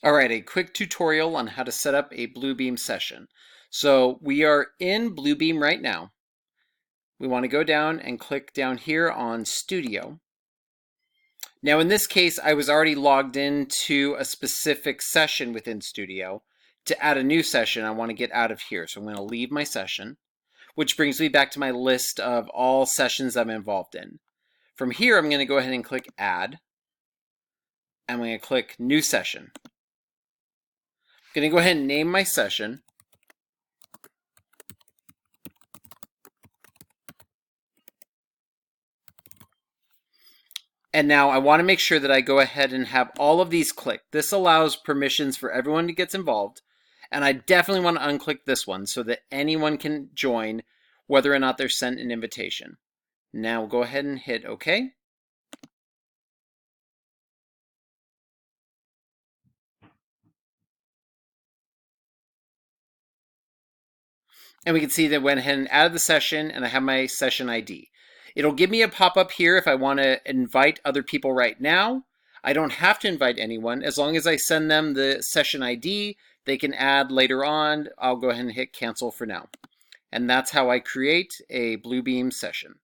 All right, a quick tutorial on how to set up a Bluebeam session. So we are in Bluebeam right now. We want to go down and click down here on Studio. Now in this case, I was already logged into a specific session within Studio. To add a new session, I want to get out of here. So I'm going to leave my session, which brings me back to my list of all sessions I'm involved in. From here, I'm going to go ahead and click Add. I'm going to click New Session. I'm going to go ahead and name my session. And now I want to make sure that I go ahead and have all of these clicked. This allows permissions for everyone who gets involved. And I definitely want to unclick this one so that anyone can join whether or not they're sent an invitation. Now we'll go ahead and hit OK. And we can see that I went ahead and added the session and I have my session ID. It'll give me a pop-up here if I want to invite other people right now. I don't have to invite anyone. As long as I send them the session ID, they can add later on. I'll go ahead and hit cancel for now. And that's how I create a Bluebeam session.